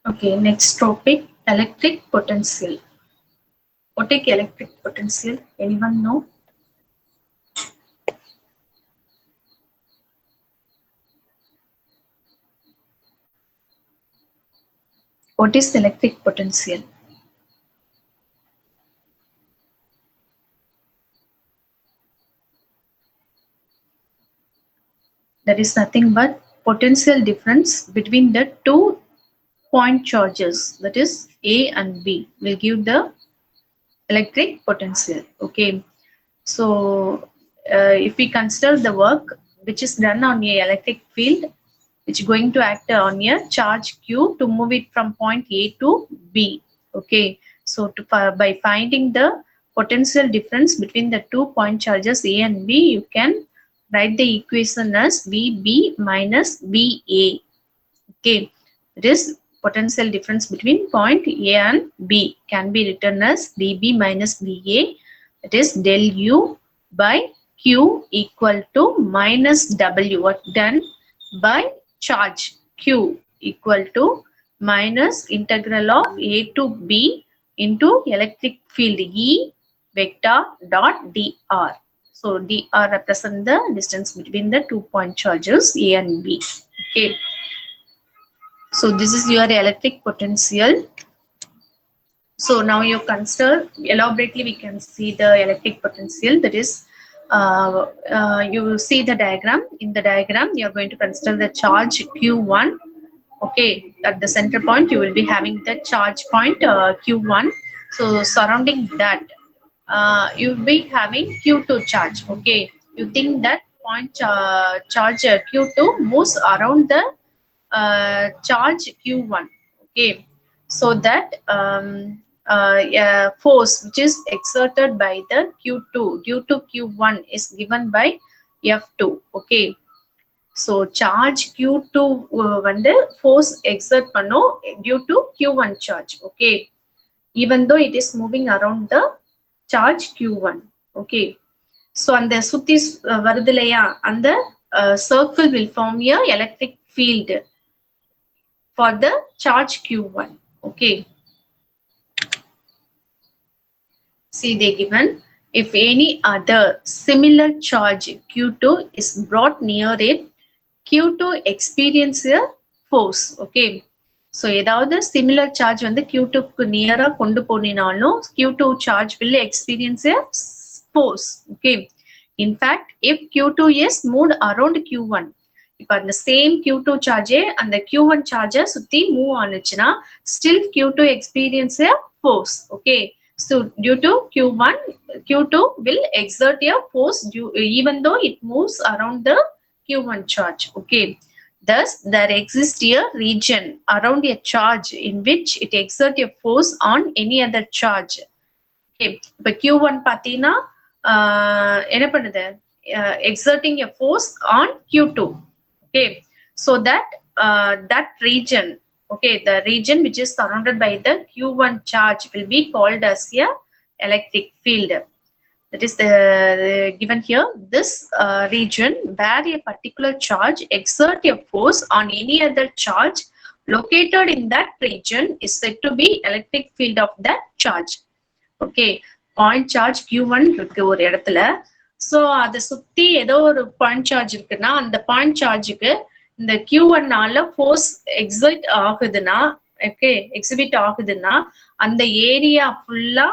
Okay, next topic, electric potential. What is electric potential? Anyone know? What is electric potential? That is nothing but potential difference between the two point charges, that is A and B, will give the electric potential. Okay, so if we consider the work which is done on a electric field which is going to act on a charge Q to move it from point A to B. Okay, so by finding the potential difference between the two point charges A and B, you can write the equation as VB minus VA. Okay, this potential difference between point A and B can be written as VB minus VA, that is del U by Q equal to minus W, what done by charge Q equal to minus integral of A to B into electric field E vector dot dr. So dr represents the distance between the two point charges A and B. Okay. So this is your electric potential. So now you consider elaborately we can see the electric potential, that is you will see the diagram. In the diagram you are going to consider the charge Q1. Okay, at the center point you will be having the charge point Q1. So surrounding that you will be having Q2 charge. Okay, you think that point charge Q2 moves around the charge Q1. Okay, so that force which is exerted by the Q2 due to Q1 is given by F2. Okay, so charge Q2 வந்து force exert பண்ணும் due to Q1 charge. Okay, even though it is moving around the charge Q1. Okay, so அந்த சுத்தி வருது இல்லையா அந்த circle will form a electric field for the charge Q1. Okay, see they given, if any other similar charge Q2 is brought near it, Q2 experience a force. Okay, so ஏதாவது similar charge வந்து Q2 க்கு நியரா கொண்டு போனினாலும் Q2 charge will experience a force. Okay, in fact if Q2 is moved around Q1, இப்போ அந்த same Q2 charge அந்த Q1 charge சுத்தி move ஆனுச்சுன்னா still Q2 experience a force. Okay, so due to Q1, Q2 will exert a force even though it moves around the Q1 charge. Okay, thus there exists a region around a charge in which it exerts a force on any other charge. Okay, இப்போ Q1 பார்த்தீங்கன்னா என்ன பண்ணுது, exerting a force on Q2. Okay, so that that region, okay, the region which is surrounded by the Q1 charge will be called as a electric field. That is given here. This region where a particular charge exert a force on any other charge located in that region is said to be electric field of that charge. Okay, point charge Q1 இருக்கு ஒரு இடத்துல. So அதை சுத்தி ஏதோ ஒரு point charge இருக்குன்னா அந்த point சார்ஜுக்கு இந்த Q1னால ஃபோர்ஸ் எக்ஸிட் ஆகுதுன்னா, ஓகே, எக்ஸிபிட் ஆகுதுன்னா அந்த ஏரியா ஃபுல்லா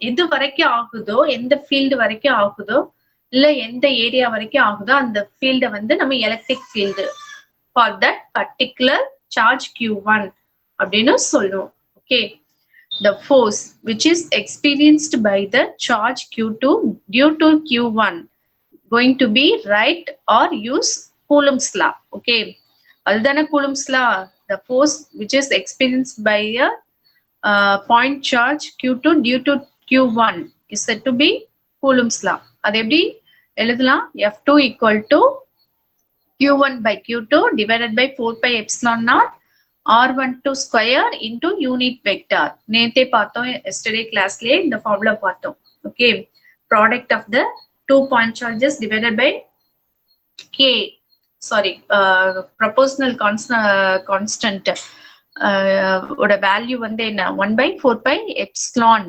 எது வரைக்கும் ஆகுதோ, எந்த ஃபீல்டு வரைக்கும் ஆகுதோ இல்ல எந்த ஏரியா வரைக்கும் ஆகுதோ அந்த ஃபீல்டை வந்து நம்ம electric field for that particular charge Q1 அப்படின்னு சொல்லுவோம். Okay, the force which is experienced by the charge Q2 due to Q1 going to be write or use Coulomb's law. Okay, aldana Coulomb's law, the force which is experienced by a point charge Q2 due to Q1 is said to be Coulomb's law. அது எப்படி எழுதலாம், F2 equal to Q1 by Q2 divided by 4 pi epsilon naught R12 square into unit vector. நேத்தே பார்த்தோம், yesterday classலயே இந்த formula பார்த்தோம். Okay, product of the 2 point charges divided by K, sorry, proportional constant ஓட value வந்து என்ன 1 by 4 pi epsilon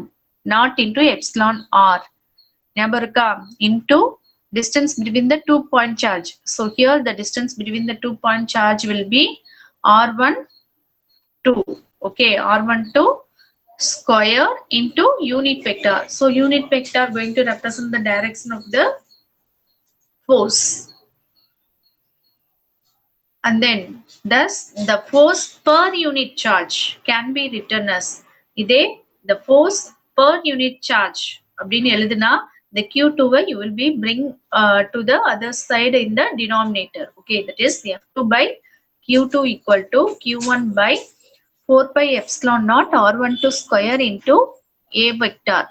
not into epsilon r ஞாபகம் இருக்கா into distance between the 2 point charge. So here the distance between the 2 point charge will be r12, okay, r12 square into unit vector. So unit vector going to represent the direction of the force. And then thus the force per unit charge can be written as இதே the force per unit charge அப்படின்னு எழுதுனா the q2 you will be bring to the other side in the denominator. Okay, that is f2 by q2 equal to q1 by 4 pi epsilon naught r12 square into a vector,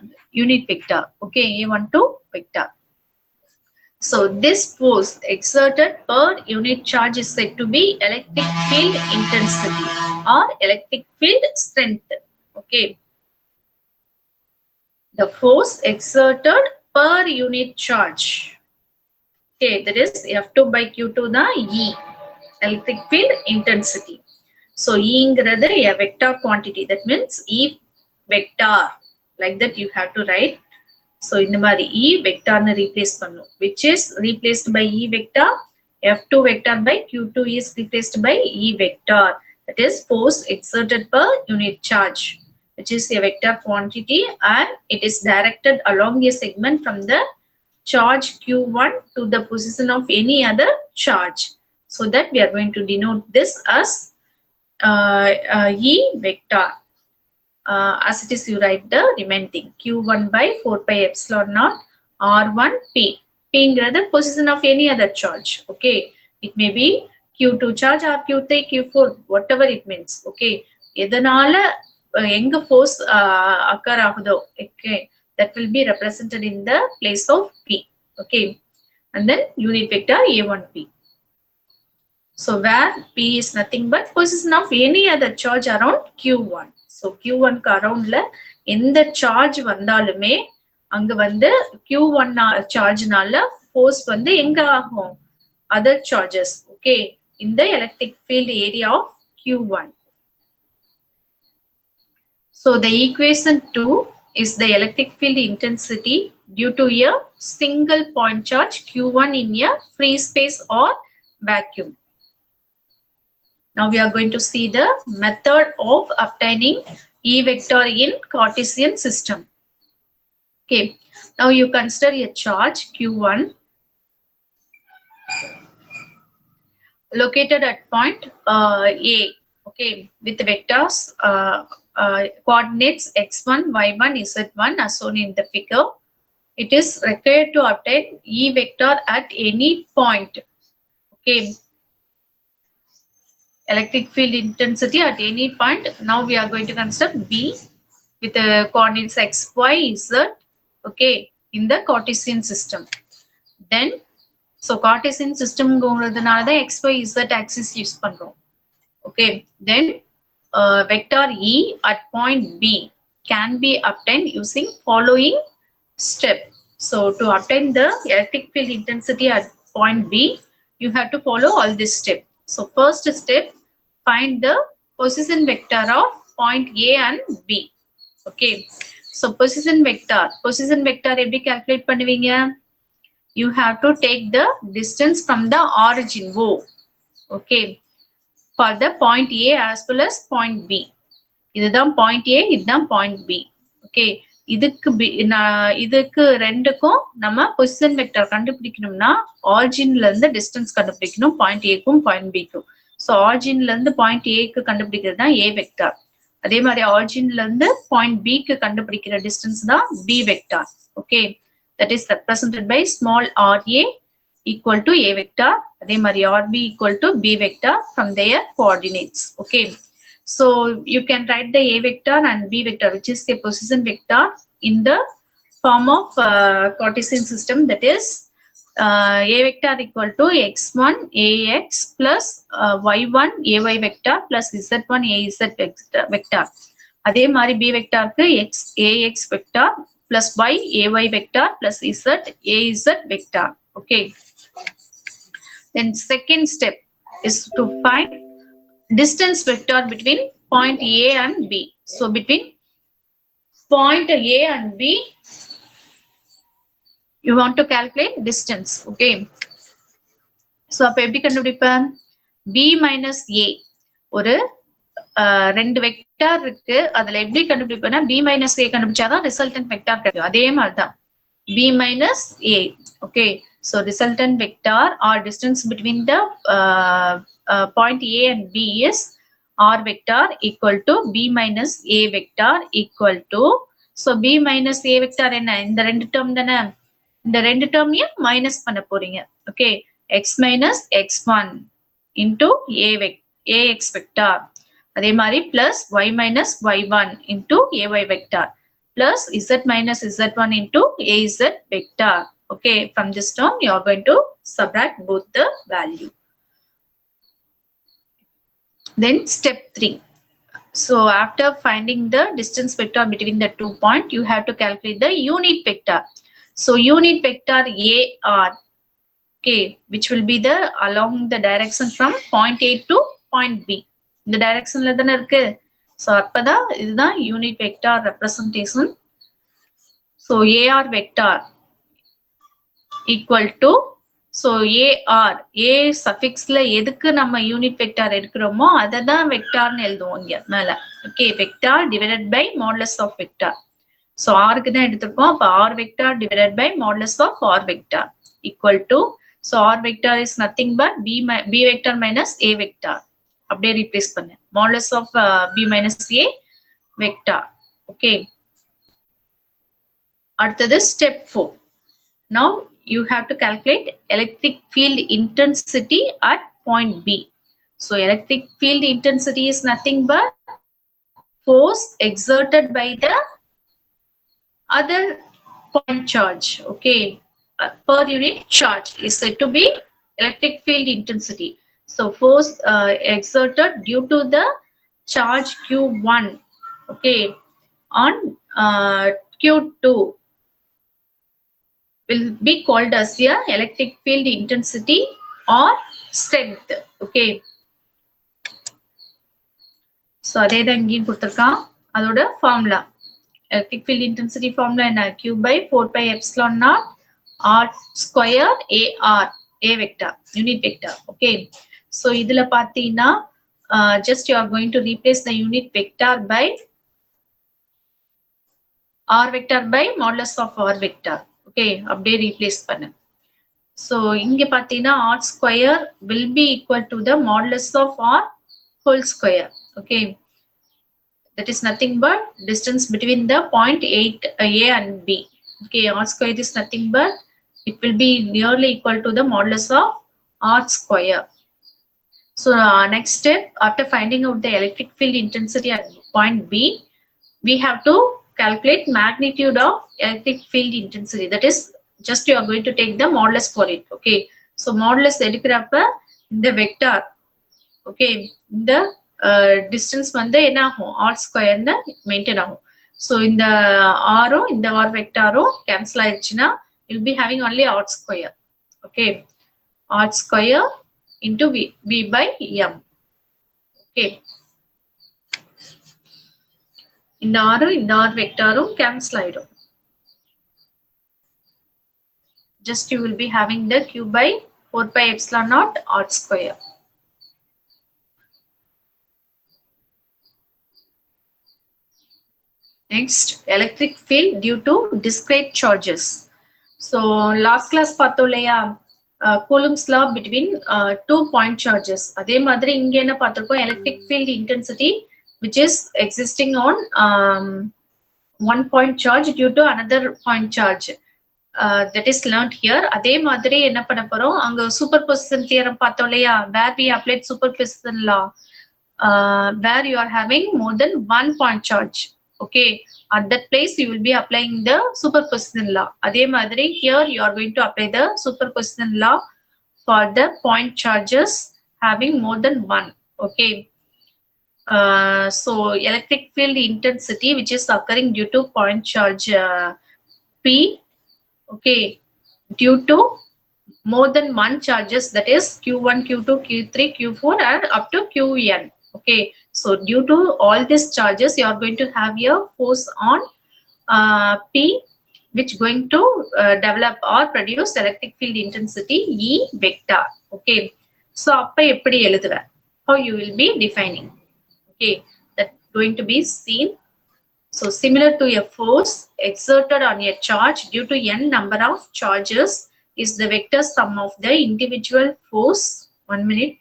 unit vector. Okay, a12 vector. So this force exerted per unit charge is said to be electric field intensity or electric field strength. Okay. The force exerted per unit charge. Okay, that is F2 by Q2 the E, electric field intensity. So E ingradu a vector quantity. That means E vector. Like that you have to write. So in the mari E vector na replace pannu, which is replaced by E vector. F2 vector by Q2 is replaced by E vector. That is force exerted per unit charge, which is a vector quantity and it is directed along a segment from the charge Q1 to the position of any other charge. So that we are going to denote this as E vector. As it is, you write the remaining thing q1 by 4 pi epsilon naught r1 p. P the position of any other charge. Okay, it may be q2 charge or q3 q4 whatever it means. Okay, எதனால எங்க force occur ஆகுதோ, okay, that will be represented in the place of p. Okay, and then unit vector a1p. So where p is nothing but position of any other charge around q1. So q1 க்கு அரௌண்ட்ல எந்த charge வந்தாலுமே அங்க வந்து q1 சார்ஜ்னால force வந்து எங்க ஆகும், other charges. Okay, in the electric field area of q1. So the equation 2 is the electric field intensity due to a single point charge q1 in a free space or vacuum. Now we are going to see the method of obtaining E vector in Cartesian system. Okay, now you consider a charge q1 located at point A. Okay, with vectors coordinates x1, y1, z1 as shown in the figure. It is required to obtain E vector at any point. Okay, electric field intensity at any point. Now we are going to consider B with the coordinates x, y, z. Okay, in the Cartesian system. Then, so Cartesian system கோங்கிறதுனால தான் x, y, z axis use பண்றோம். Okay, then vector E at point B can be obtained using following step. So to obtain the electric field intensity at point B, you have to follow all this step. So first step, find the position vector of point A and B. Okay, so position vector எப்படி calculate பண்ணுவீங்க? You have to take the distance from the origin O. Okay, for the point A as well as point B. இதுதான் point A, இதுதான் point B. Okay, இதுக்கு ரெண்டுக்கும் நம்ம position vector கண்டுபிடிக்கணும்னா ஆரிஜின்ல இருந்து distance கண்டுபிடிக்கணும் பாயிண்ட் ஏக்கும் பாயிண்ட் பிக்கும். ஸோ ஆரிஜின்ல இருந்து பாயிண்ட் ஏக்கு கண்டுபிடிக்கிறது தான் ஏ வெக்டார். அதே மாதிரி ஆரிஜின்ல இருந்து பாயிண்ட் பிக்கு கண்டுபிடிக்கிற டிஸ்டன்ஸ் தான் B vector. Okay, that is represented by small RA equal to A vector. அதே மாதிரி RB equal to B vector from their coordinates. Okay, so you can write the A vector and B vector, which is the position vector, in the form of Cartesian system. That is A vector equal to x1 AX plus y1 AY vector plus z1 AZ vector. அதே மாதிரி B vector க்கு x AX vector plus y AY vector plus z AZ vector. Okay, then second step is to find distance vector between point A and B. So between point A and B, you want to calculate distance. Okay. So அப்ப எப்படி கண்டுபிடிப்பேன்? B minus A ஒரு ரெண்டு vector இருக்கு. அதுல எப்படி கண்டுபிடிப்பேன்னா B minus A கண்டுபிடிச்சாதான் resultant vector கிடைக்கும். அதே மாதிரிதான் B minus A. Okay. So resultant vector or distance between the point A and B is R vector equal to B minus A vector equal to, so B minus A vector என்ன? இந்த ரெண்டு term தானே? இந்த ரெண்டு termையும் minus பண்ண போறீங்க. Okay. X minus X1 into AX vector. அதே மாதிரி plus Y minus Y1 into AY vector plus Z minus Z1 into AZ vector. Okay. From this term, you are going to subtract both the value. Then step 3. So after finding the distance vector between the 2 points, you have to calculate the unit vector. So unit vector AR, okay, which will be the along the direction from point A to point B. இந்த directionல தானே இருக்கு. So அப்பதான் இதுதான் unit vector representation. So AR vector equal to, so AR, A suffixல எதுக்கு நம்ம unit vector எடுக்கிறோமோ அதை தான் வெக்டார்னு எழுதுவோம் இங்க மேல. Okay, vector divided by modulus of vector. So R-க்கு தான் எடுத்திருப்போம். அப்ப R vector divided by modulus of R vector equal to, so R vector is nothing but B vector minus A vector. அப்படியே replace பண்ணு. Modulus of B minus A vector. Okay. அடுத்தது step 4. Now you have to calculate electric field intensity at point B. So electric field intensity is nothing but force exerted by the other point charge. Okay. Per unit charge is said to be electric field intensity. So force exerted due to the charge Q1, okay, on Q2 will be called as the electric field intensity or strength. Okay. So அதே தான் இங்கேயும் கொடுத்திருக்கான். அதோட formula. Electric field intensity formula என்ன? Q by 4 pi epsilon naught R square AR, A vector, unit vector. Okay. So இதுல பார்த்தீங்கன்னா just you are going to replace the unit vector by R vector by modulus of R vector. Okay. அப்படியே replace பண்ணு. So இங்க பார்த்தீங்கன்னா R square will be equal to the modulus of R whole square. Okay. That is nothing but distance between the point A and B. Okay. R square is nothing but it will be nearly equal to the modulus of R square. So next step, after finding out the electric field intensity at point B, we have to calculate magnitude of electric field intensity. That is, just you are going to take the modulus for it. Okay. So modulus எடுக்கிறப்ப இந்த vector, okay, இந்த distance வந்து என்ன ஆகும்? R square maintain ஆகும். So இந்த R இந்த R vector cancel ஆயிடுச்சுன்னா you'll be having only R square. Okay. R square into V by M. Okay. இந்த R vector cancel ஆயிடும். Just you will be having the Q by 4 pi epsilon naught R square. Next, electric field due to discrete charges. So last class பார்த்தோம் இல்லையா, Coulomb's law between 2 point charges. அதே மாதிரி இங்க என்ன பார்த்திருக்கோம்? Electric field intensity which is existing on one point charge due to another point charge. That is learned here. அதே மாதிரி என்ன பண்ண போறோம்? அங்க superposition theorem பார்த்தோம் இல்லையா, where we applied superposition law, where you are having more than one point charge. Okay, at that place you will be applying the superposition law. Adhe madri here you are going to apply the superposition law for the point charges having more than one. Okay. So electric field intensity which is occurring due to point charge P, okay, due to more than one charges, that is Q1, Q2, Q3, Q4 and up to Qn. Okay, so due to all these charges, you are going to have a force on P, which going to develop or produce electric field intensity E vector. Okay, so அப்ப எப்படி எழுதுவ? How you will be defining? Okay, that going to be seen. So similar to a force exerted on a charge due to n number of charges is the vector sum of the individual force. 1 minute.